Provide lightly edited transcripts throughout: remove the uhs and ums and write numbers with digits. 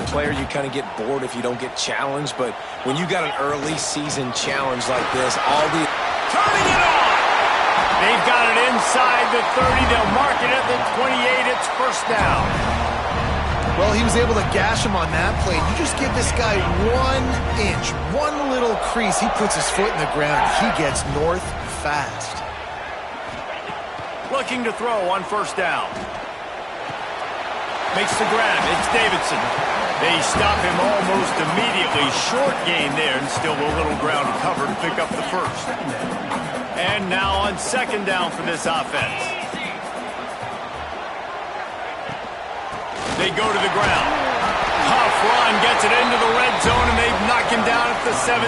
player, you kind of get bored if you don't get challenged. But when you got an early season challenge like this, Turning it on! They've got it inside the 30. They'll mark it at the 28. It's first down. Well, he was able to gash him on that play. You just give this guy 1 inch, one little crease. He puts his foot in the ground. He gets north fast. Looking to throw on first down. Makes the grab. It's Davidson. They stop him almost immediately. Short gain there, and still a little ground to cover to pick up the first. And now on second down for this offense. They go to the ground. Tough run gets it into the red zone, and they knock him down at the 17.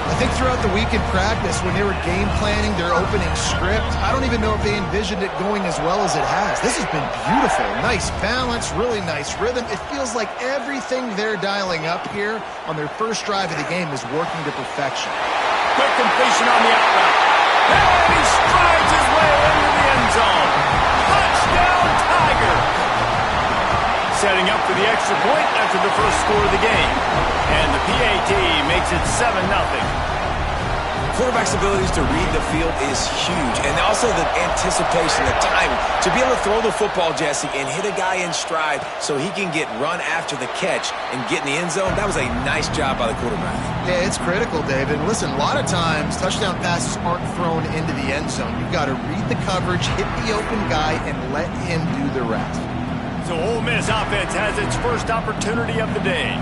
I think throughout the week in practice, when they were game planning their opening script, I don't even know if they envisioned it going as well as it has. This has been beautiful. Nice balance, really nice rhythm. It feels like everything they're dialing up here on their first drive of the game is working to perfection. Quick completion on the out route. And he strides his way into the end zone. Touchdown, Tiger! Setting up for the extra point after the first score of the game. And the PAT makes it 7-0. Quarterback's abilities to read the field is huge. And also the anticipation, the timing. To be able to throw the football, Jesse, and hit a guy in stride so he can get run after the catch and get in the end zone, that was a nice job by the quarterback. Yeah, it's critical, David. Listen, a lot of times touchdown passes aren't thrown into the end zone. You've got to read the coverage, hit the open guy, and let him do the rest. So Ole Miss offense has its first opportunity of the day.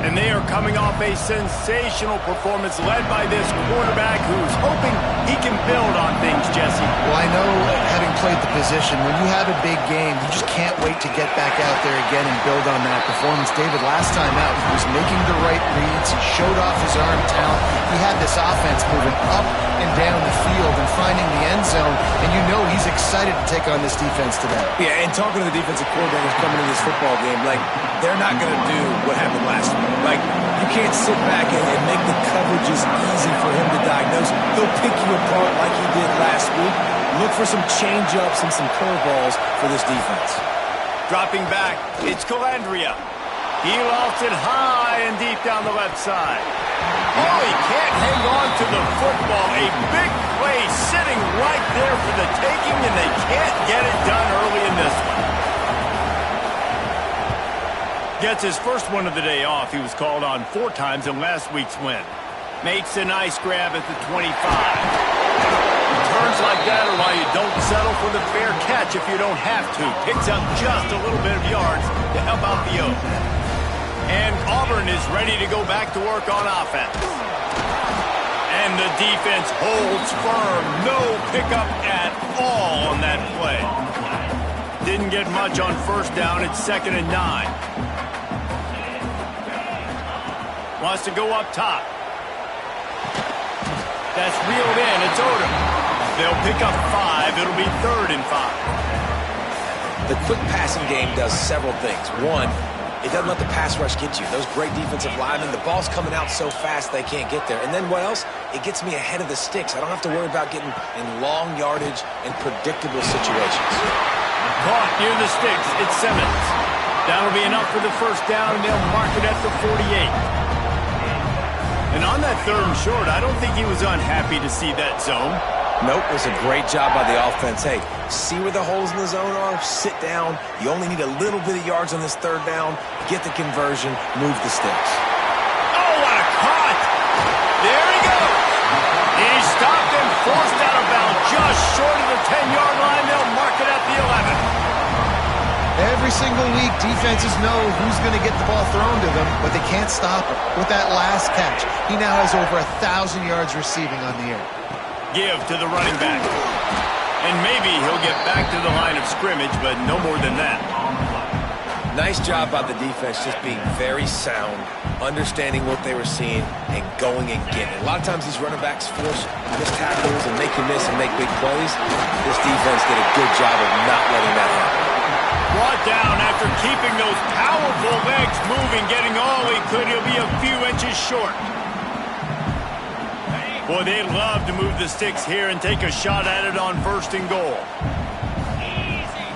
And they are coming off a sensational performance led by this quarterback who's hoping he can build on things, Jesse. Well, I know, having played the position, when you have a big game, you just can't wait to get back out there again and build on that performance. David, last time out, he was making the right reads. He showed off his arm talent. He had this offense moving up and down the field and finding the end zone. And you know he's excited to take on this defense today. Yeah, and talking to the defensive coordinators coming in this football game, like, they're not going to do what happened last week. Like, you can't sit back and make the coverages easy for him to diagnose. He'll pick you apart like he did last week. Look for some change-ups and some curveballs for this defense. Dropping back, it's Calandria. He lofts it high and deep down the left side. Oh, he can't hang on to the football. A big play sitting right there for the taking, and they can't get it done early in this one. Gets his first one of the day off. He was called on 4 times in last week's win. Makes a nice grab at the 25. Turns like that are why you don't settle for the fair catch if you don't have to. Picks up just a little bit of yards to help out the Oak. And Auburn is ready to go back to work on offense. And the defense holds firm. No pickup at all on that play. Didn't get much on first down. It's 2nd and 9. Wants to go up top. That's reeled in. It's Odom. They'll pick up 5. It'll be 3rd and 5. The quick passing game does several things. One, it doesn't let the pass rush get you. Those great defensive linemen, the ball's coming out so fast they can't get there. And then what else? It gets me ahead of the sticks. I don't have to worry about getting in long yardage and predictable situations. Caught near the sticks. It's Simmons. That'll be enough for the first down, and they'll mark it at the 48. And on that 3rd and short, I don't think he was unhappy to see that zone. Nope, it was a great job by the offense. Hey, see where the holes in the zone are, sit down. You only need a little bit of yards on this 3rd down. Get the conversion, move the sticks. Oh, what a cut! There he goes! He's stopped and forced out of bounds just short of the 10-yard line. They'll mark it at the 11. Every single week, defenses know who's going to get the ball thrown to them, but they can't stop him. With that last catch, he now has over 1,000 yards receiving on the air. Give to the running back. And maybe he'll get back to the line of scrimmage, but no more than that. Nice job by the defense, just being very sound, understanding what they were seeing, and going and getting it. A lot of times these running backs force missed tackles and make you miss and make big plays. This defense did a good job of not letting that happen. Brought down after keeping those powerful legs moving, getting all he could. He'll be a few inches short. Boy, they'd love to move the sticks here and take a shot at it on 1st and goal.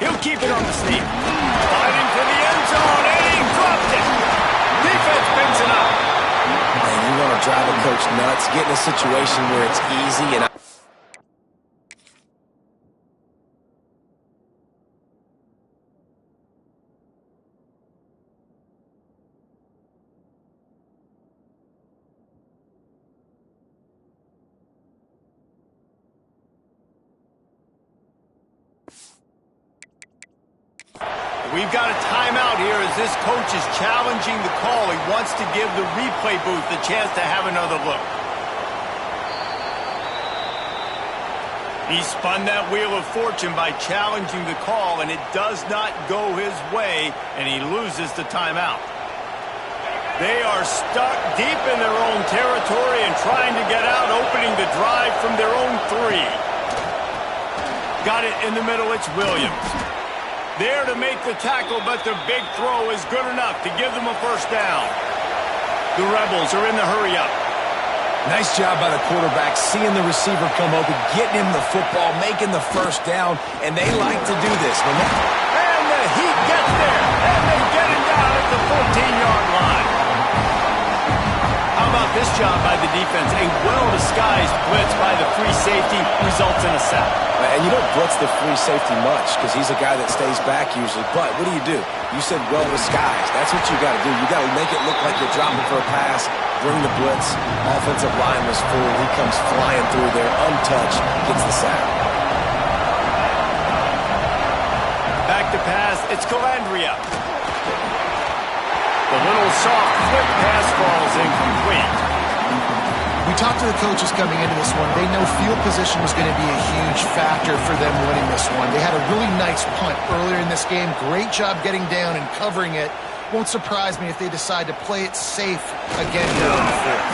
He'll keep it on the sneak. Fighting for the end zone, heading drive a coach nuts. Get in a situation where it's easy and We've got a timeout here as this coach is challenging the call. He wants to give the replay booth the chance to have another look. He spun that wheel of fortune by challenging the call, and it does not go his way, and he loses the timeout. They are stuck deep in their own territory and trying to get out, opening the drive from their own 3. Got it in the middle. It's Williams. There to make the tackle, but the big throw is good enough to give them a first down. The Rebels are in the hurry-up. nice job by the quarterback, seeing the receiver come open, getting him the football, making the first down, and they like to do this. And the Heat gets there, and they get him down at the 14-yard line. How about this job by the defense? A well-disguised blitz by the free safety results in a sack. And you don't blitz the free safety much because he's a guy that stays back usually. But what do? You said well-disguised. That's what you got to do. You got to make it look like you're dropping for a pass, bring the blitz. Offensive line was full. He comes flying through there, untouched, gets the sack. Back to pass. It's Calandria. The little soft flip pass falls incomplete. We talked to the coaches coming into this one. They know field position was going to be a huge factor for them winning this one. They had a really nice punt earlier in this game. Great job getting down and covering it. Won't surprise me if they decide to play it safe again here in the fourth.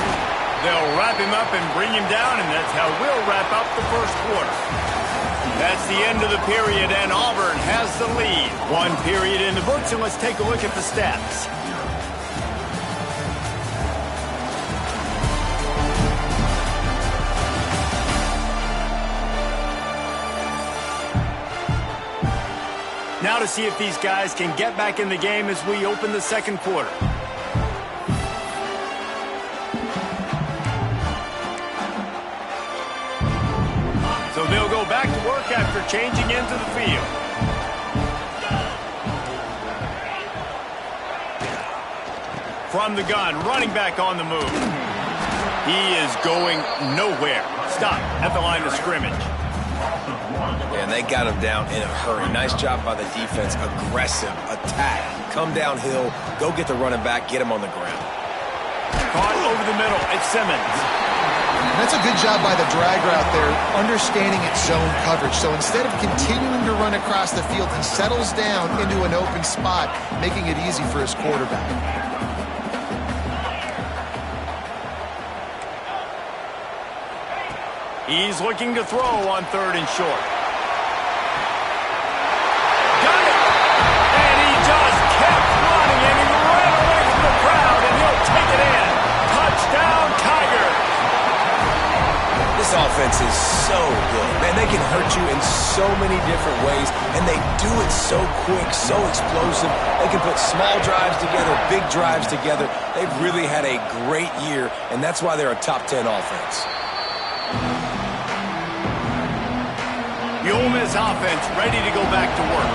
They'll wrap him up and bring him down, and that's how we'll wrap up the first quarter. That's the end of the period, and Auburn has the lead. 1 period in the books, and let's take a look at the stats. Now to see if these guys can get back in the game as we open the second quarter. So they'll go back to work after changing into the field. From the gun, running back on the move. He is going nowhere. Stop at the line of scrimmage. And they got him down in a hurry. Nice job by the defense. Aggressive attack. Come downhill. Go get the running back. Get him on the ground. Caught over the middle. It's Simmons. And that's a good job by the drag route there, understanding its zone coverage. So instead of continuing to run across the field, he settles down into an open spot, making it easy for his quarterback. He's looking to throw on 3rd and short. This offense is so good. Man, they can hurt you in so many different ways, and they do it so quick, so explosive. They can put small drives together, big drives together. They've really had a great year, and that's why they're a top 10 offense. The Ole Miss offense ready to go back to work.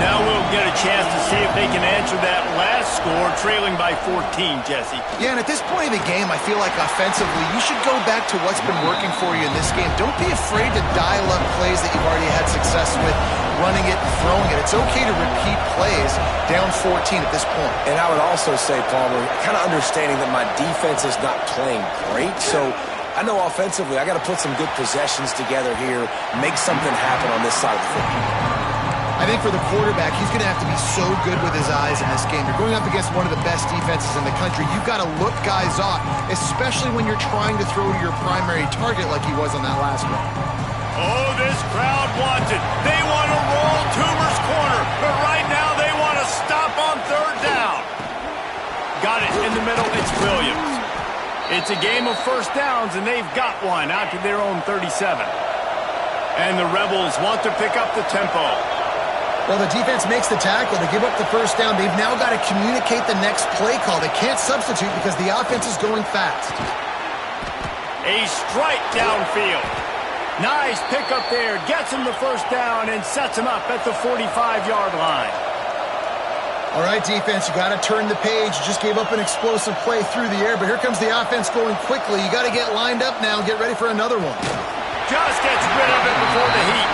Now we'll get a chance to see if they can answer that last score, trailing by 14, Jesse. Yeah, and at this point in the game, I feel like offensively, you should go back to what's been working for you in this game. Don't be afraid to dial up plays that you've already had success with, running it and throwing it. It's okay to repeat plays down 14 at this point. And I would also say, Palmer, kind of understanding that my defense is not playing great, so I know offensively I got to put some good possessions together here, make something happen on this side of the football. I think for the quarterback, he's going to have to be so good with his eyes in this game. You're going up against one of the best defenses in the country. You've got to look guys off, especially when you're trying to throw to your primary target like he was on that last one. Oh, this crowd wants it. They want to roll Toomer's corner, but right now they want to stop on 3rd down. Got it in the middle. It's Williams. It's a game of first downs, and they've got one out to their own 37. And the Rebels want to pick up the tempo. Well, the defense makes the tackle. They give up the first down. They've now got to communicate the next play call. They can't substitute because the offense is going fast. A strike downfield. Nice pickup there. Gets him the first down and sets him up at the 45-yard line. All right, defense, you got to turn the page. You just gave up an explosive play through the air, but here comes the offense going quickly. You got to get lined up now and get ready for another one. Just gets rid of it before the heat.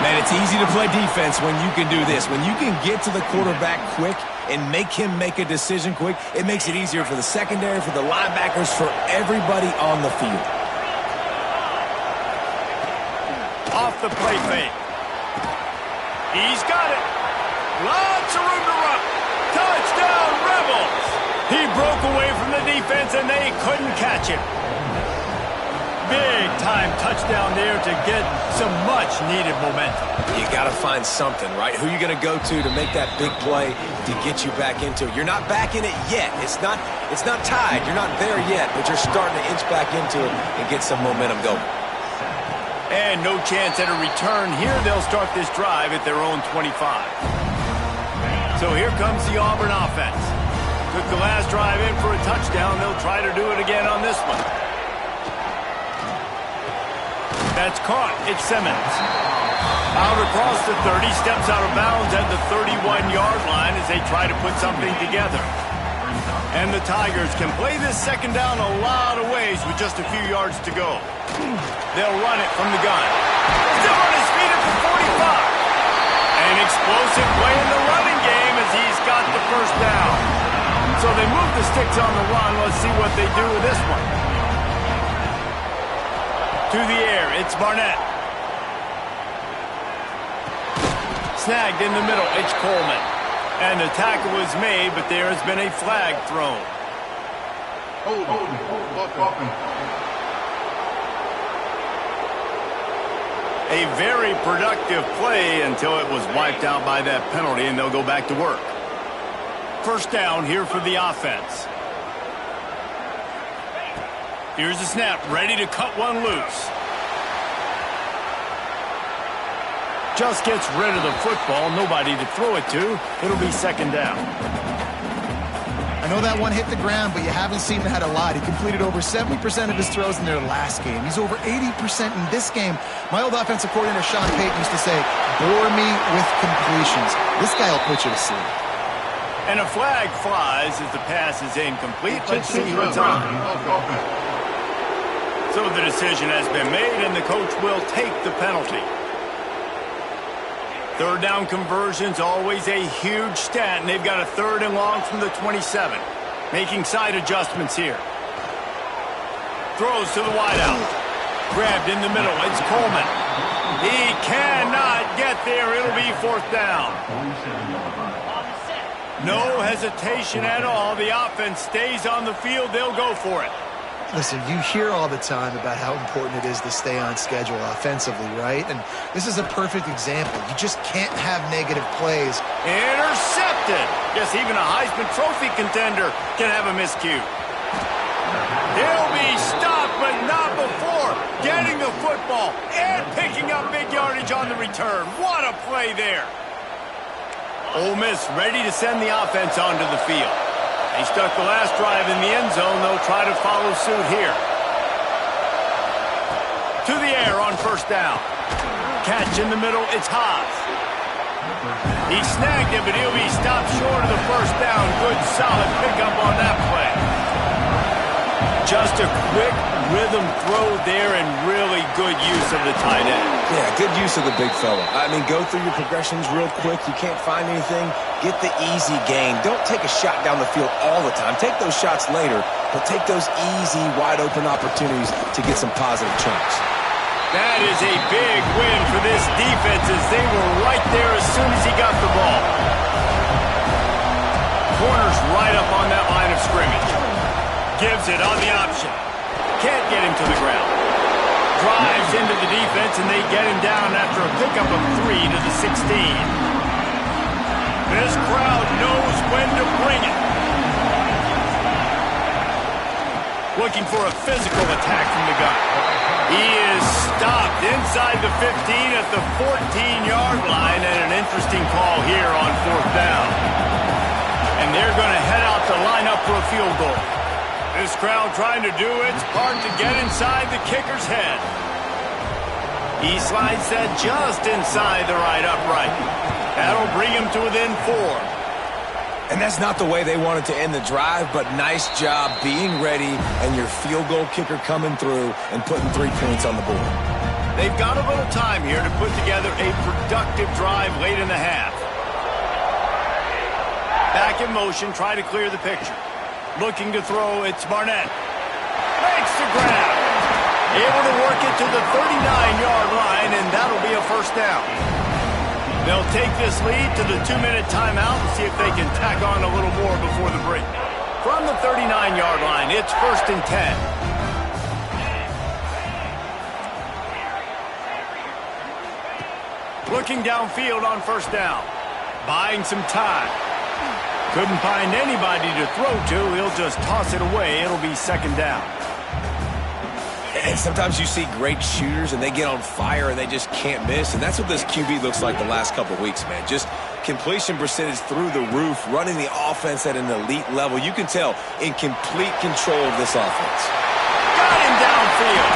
Man, it's easy to play defense when you can do this. When you can get to the quarterback quick and make him make a decision quick, it makes it easier for the secondary, for the linebackers, for everybody on the field. Off the play fake. He's got it. Lots of room to run. Touchdown, Rebels. He broke away from the defense, and they couldn't catch him. Big-time touchdown there to get some much-needed momentum. You got to find something, right? Who are you going to go to make that big play to get you back into it? You're not back in it yet. It's not tied. You're not there yet, but you're starting to inch back into it and get some momentum going. And no chance at a return here. They'll start this drive at their own 25. So here comes the Auburn offense. Took the last drive in for a touchdown. They'll try to do it again on this one. That's caught. It's Simmons. Out across the 30, steps out of bounds at the 31-yard line as they try to put something together. And the Tigers can play this second down a lot of ways with just a few yards to go. They'll run it from the gun. Still on his feet at the 45. An explosive play in the running game as he's got the first down. So they move the sticks on the run. Let's see what they do with this one. To the air, it's Barnett. Snagged in the middle, it's Coleman. And the tackle was made, but there has been a flag thrown. A very productive play until it was wiped out by that penalty, and they'll go back to work. First down here for the offense. Here's the snap, ready to cut one loose. Just gets rid of the football, nobody to throw it to. It'll be second down. I know that one hit the ground, but you haven't seen that a lot. He completed over 70% of his throws in their last game. He's over 80% in this game. My old offensive coordinator, Sean Payton, used to say, bore me with completions. This guy will put you to sleep. And a flag flies as the pass is incomplete. Let's see what's on. So the decision has been made, and the coach will take the penalty. Third down conversion's always a huge stat, and they've got a third and long from the 27. Making side adjustments here. Throws to the wideout. Grabbed in the middle. It's Coleman. He cannot get there. It'll be fourth down. No hesitation at all. The offense stays on the field. They'll go for it. Listen, you hear all the time about how important it is to stay on schedule offensively, right? And this is a perfect example. You just can't have negative plays. Intercepted. Yes, even a Heisman Trophy contender can have a miscue. He'll be stopped, but not before getting the football and picking up big yardage on the return. What a play there. Ole Miss ready to send the offense onto the field. They stuck the last drive in the end zone. They'll try to follow suit here. To the air on first down. Catch in the middle. It's Haas. He snagged it, but he'll be stopped short of the first down. Good, solid pickup on that play. Just a quick rhythm throw there and really good use of the tight end. Yeah, good use of the big fella. I mean, go through your progressions real quick. You can't find anything. Get the easy gain. Don't take a shot down the field all the time. Take those shots later, but take those easy, wide-open opportunities to get some positive chunks. That is a big win for this defense as they were right there as soon as he got the ball. Corner's right up on that line of scrimmage. Gives it on the option. Can't get him to the ground. Drives into the defense, and they get him down after a pickup of 3 to the 16. This crowd knows when to bring it. looking for a physical attack from the gun. He is stopped inside the 15 at the 14-yard line, and an interesting call here on 4th down. And they're going to head out to line up for a field goal. This crowd trying to do its part to get inside the kicker's head. He slides that just inside the right upright. That'll bring him to within 4. And that's not the way they wanted to end the drive, but nice job being ready and your field goal kicker coming through and putting 3 points on the board. They've got a little time here to put together a productive drive late in the half. Back in motion, try to clear the picture. Looking to throw, it's Barnett. Makes the grab. Able to work it to the 39-yard line, and that'll be a 1st down. They'll take this lead to the 2-minute timeout and see if they can tack on a little more before the break. From the 39-yard line, it's 1st and 10. Looking downfield on 1st down. Buying some time. Couldn't find anybody to throw to. He'll just toss it away. It'll be 2nd down. And sometimes you see great shooters and they get on fire and they just can't miss. And that's what this QB looks like the last couple of weeks, man. Just completion percentage through the roof, running the offense at an elite level. You can tell in complete control of this offense. Got him downfield.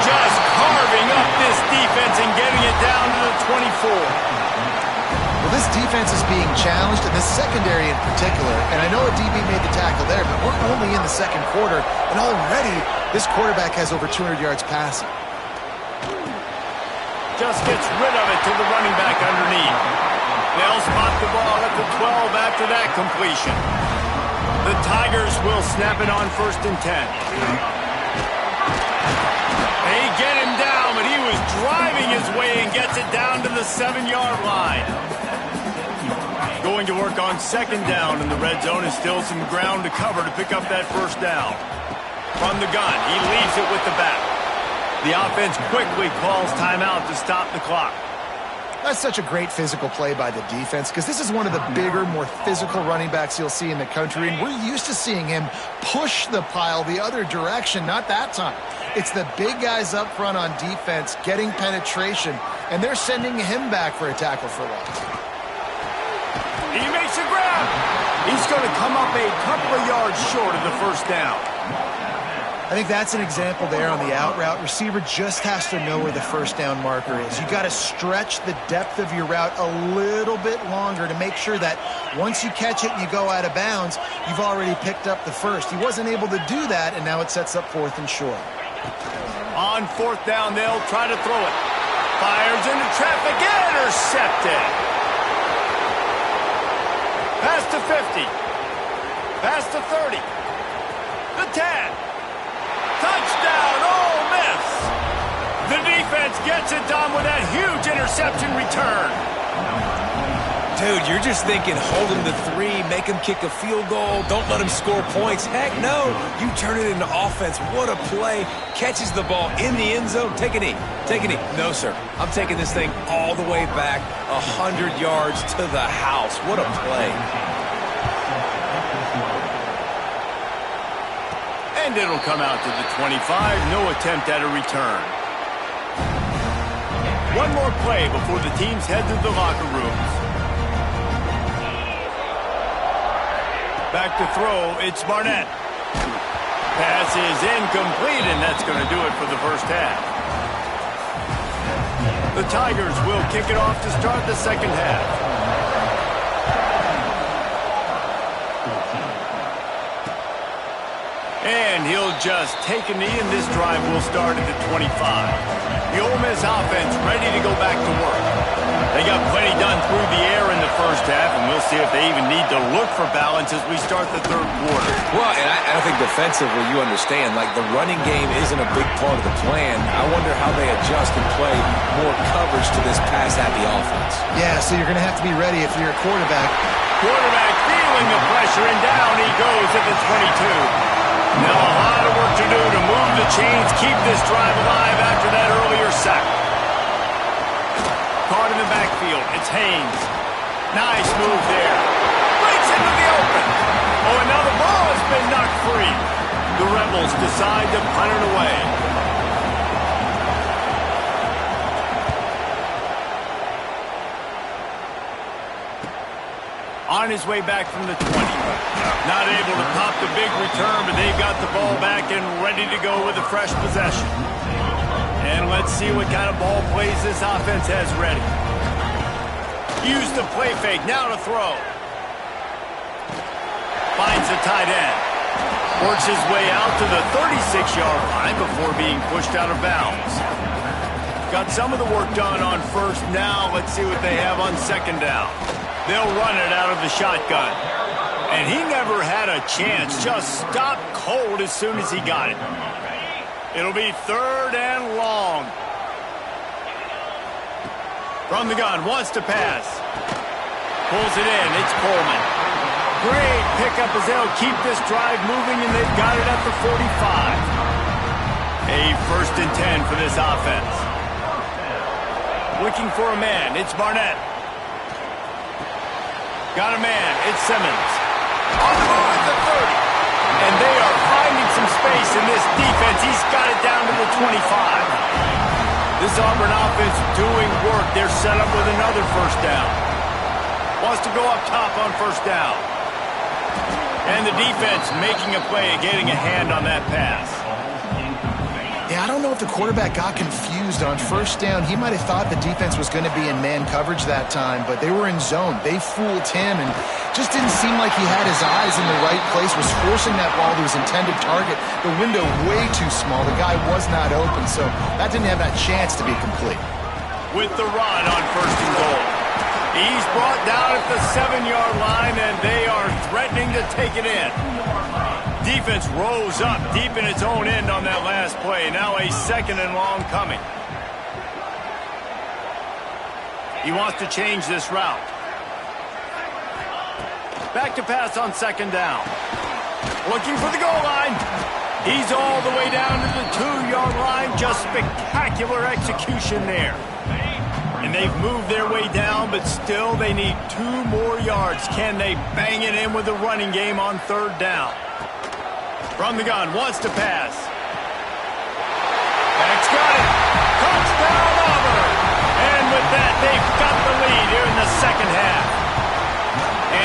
Just carving up this defense and getting it down to the 24. Well, this defense is being challenged, and the secondary in particular. And I know a DB made the tackle there, but we're only in the 2nd quarter, and already this quarterback has over 200 yards passing. Just gets rid of it to the running back underneath. They'll spot the ball at the 12 after that completion. The Tigers will snap it on 1st and 10. They get him down, but he was driving his way and gets it down to the 7-yard line. Going to work on 2nd down in the red zone, and still some ground to cover to pick up that 1st down. From the gun, he leaves it with the back. The offense quickly calls timeout to stop the clock. That's such a great physical play by the defense, because this is one of the bigger, more physical running backs you'll see in the country, and we're used to seeing him push the pile the other direction. Not that time. It's the big guys up front on defense getting penetration, and they're sending him back for a tackle for loss. He makes a grab. He's going to come up a couple of yards short of the 1st down. I think that's an example there on the out route. Receiver just has to know where the 1st down marker is. You got to stretch the depth of your route a little bit longer to make sure that once you catch it and you go out of bounds, you've already picked up the 1st. He wasn't able to do that, and now it sets up 4th and short. On 4th down, they'll try to throw it. Fires into traffic, intercepted. Past the 50. Past the 30. The 10. Touchdown, Ole Miss. The defense gets it done with that huge interception return. Dude, you're just thinking, hold him to 3, make him kick a field goal, don't let him score points. Heck no, you turn it into offense. What a play. Catches the ball in the end zone. Take a knee. Take a knee. No, sir. I'm taking this thing all the way back 100 yards to the house. What a play. And it'll come out to the 25. No attempt at a return. One more play before the teams head to the locker rooms. Back to throw, it's Barnett. Pass is incomplete, and that's going to do it for the 1st half. The Tigers will kick it off to start the 2nd half. And he'll just take a knee, and this drive will start at the 25. The Ole Miss offense ready to go back to work. They got plenty done through the air in the 1st half, and we'll see if they even need to look for balance as we start the 3rd quarter. Well, and I think defensively you understand, like the running game isn't a big part of the plan. I wonder how they adjust and play more coverage to this pass-happy offense. Yeah, so you're going to have to be ready if you're a quarterback. Quarterback feeling the pressure, and down he goes at the 22. Now a lot of work to do to move the chains, keep this drive alive after that earlier sack. Caught in the backfield, it's Haynes. Nice move there. Breaks into the open. Oh, and now the ball has been knocked free. The Rebels decide to punt it away. On his way back from the 20. Not able to pop the big return, but they've got the ball back and ready to go with a fresh possession. And let's see what kind of ball plays this offense has ready. Use the play fake, now to throw. Finds the tight end. Works his way out to the 36-yard line before being pushed out of bounds. Got some of the work done on first. Now let's see what they have on second down. They'll run it out of the shotgun. And he never had a chance. Just stopped cold as soon as he got it. It'll be 3rd and long. From the gun, wants to pass. Pulls it in, it's Coleman. Great pickup as they'll keep this drive moving, and they've got it at the 45. A 1st and 10 for this offense. Looking for a man, it's Barnett. Got a man, it's Simmons. On the move at the 30. And they are finding some space in this defense. He's got it down to the 25. This Auburn offense doing work. They're set up with another first down. Wants to go up top on first down. And the defense making a play, getting a hand on that pass. Yeah, I don't know if the quarterback got confused on first down. He might have thought the defense was going to be in man coverage that time, but they were in zone. They fooled him and just didn't seem like he had his eyes in the right place, was forcing that ball to his intended target. The window way too small. The guy was not open, so that didn't have that chance to be complete. With the run on 1st and goal. He's brought down at the 7-yard line, and they are threatening to take it in. Defense rose up deep in its own end on that last play. Now a 2nd and long coming. He wants to change this route. Back to pass on 2nd down. Looking for the goal line. He's all the way down to the 2-yard line. Just spectacular execution there. And they've moved their way down, but still they need 2 more yards. Can they bang it in with the running game on 3rd down? From the gun, wants to pass. Back's got it. Touchdown, Auburn. And with that, they've got the lead here in the 2nd half.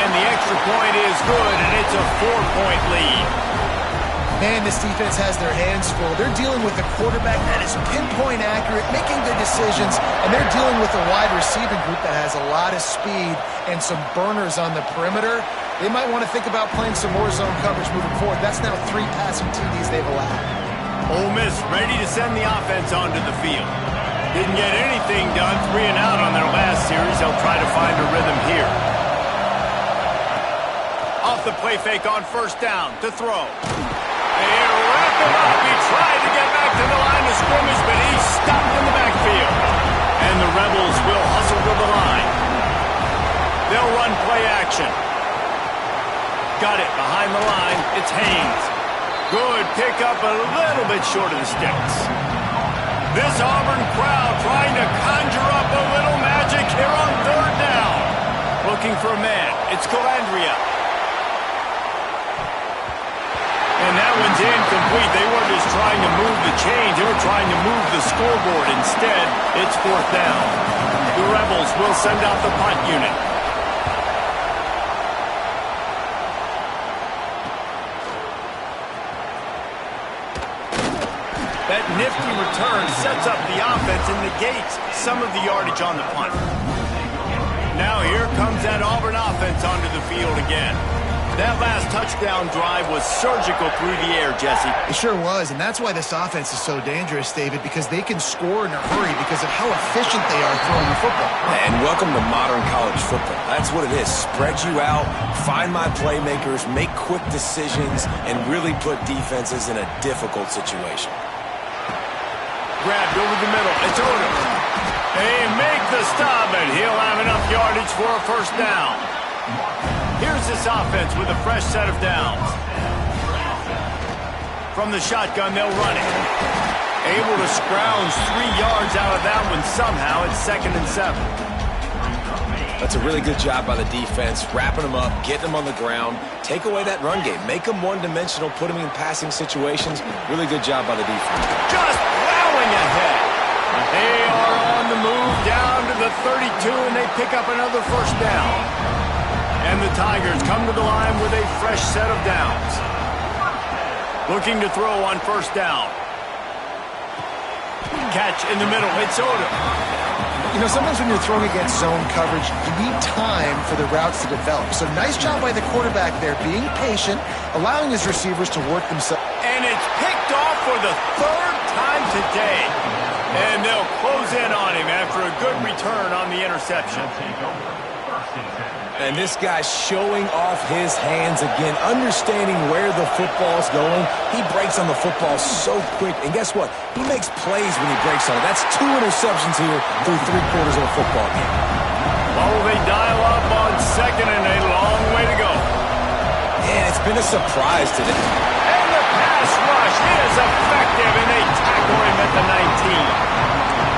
And the extra point is good, and it's a 4-point lead. Man, this defense has their hands full. They're dealing with a quarterback that is pinpoint accurate, making good decisions, and they're dealing with a wide receiving group that has a lot of speed and some burners on the perimeter. They might want to think about playing some more zone coverage moving forward. That's now 3 passing TDs they've allowed. Ole Miss ready to send the offense onto the field. Didn't get anything done, 3 and out on their last series. They'll try to find a rhythm here. Off the play fake on 1st down to throw. They wrap him up. He tried to get back to the line of scrimmage, but he's stopped in the backfield. And the Rebels will hustle to the line. They'll run play action. Got it behind the line. It's Haynes. Good pickup, a little bit short of the sticks. This Auburn crowd trying to conjure up a little magic here on 3rd down. Looking for a man. It's Calandria. And that one's incomplete. They weren't just trying to move the chains. They were trying to move the scoreboard. Instead, it's 4th down. The Rebels will send out the punt unit. That nifty return sets up the offense and negates some of the yardage on the punt. Now here comes that Auburn offense onto the field again. That last touchdown drive was surgical through the air, Jesse. It sure was, and that's why this offense is so dangerous, David, because they can score in a hurry because of how efficient they are throwing the football. And welcome to modern college football. That's what it is. Spread you out, find my playmakers, make quick decisions, and really put defenses in a difficult situation. Grabbed over the middle. It's Odom. They make the stop, and he'll have enough yardage for a 1st down. Here's this offense with a fresh set of downs. From the shotgun, they'll run it. Able to scrounge 3 yards out of that one somehow. It's 2nd and 7. That's a really good job by the defense, wrapping them up, getting them on the ground, take away that run game, make them one-dimensional, put them in passing situations. Really good job by the defense. Just plowing ahead. They are on the move down to the 32, and they pick up another first down. And the Tigers come to the line with a fresh set of downs. Looking to throw on first down. Catch in the middle. It's Odom. You know, sometimes when you're throwing against zone coverage, you need time for the routes to develop. So nice job by the quarterback there, being patient, allowing his receivers to work themselves. And it's picked off for the third time today. And they'll close in on him after a good return on the interception. And this guy's showing off his hands again, understanding where the football's going. He breaks on the football so quick. And guess what? He makes plays when he breaks on it. That's 2 interceptions here through 3/4 of a football game. Well, they dial up on second and a long way to go. And it's been a surprise today. And the pass rush is effective, and they tackle him at the 19.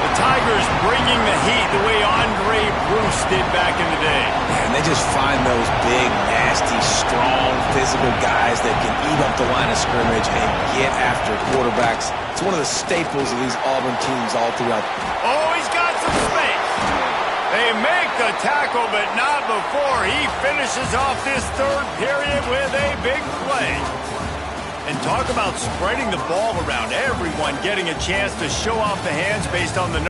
The Tigers bringing the heat the way Andre Bruce did back in the day. And they just find those big, nasty, strong, physical guys that can eat up the line of scrimmage and get after quarterbacks. It's one of the staples of these Auburn teams all throughout. Oh, he's got some space. They make the tackle, but not before he finishes off this third period with a big play. And talk about spreading the ball around. Everyone getting a chance to show off the hands based on the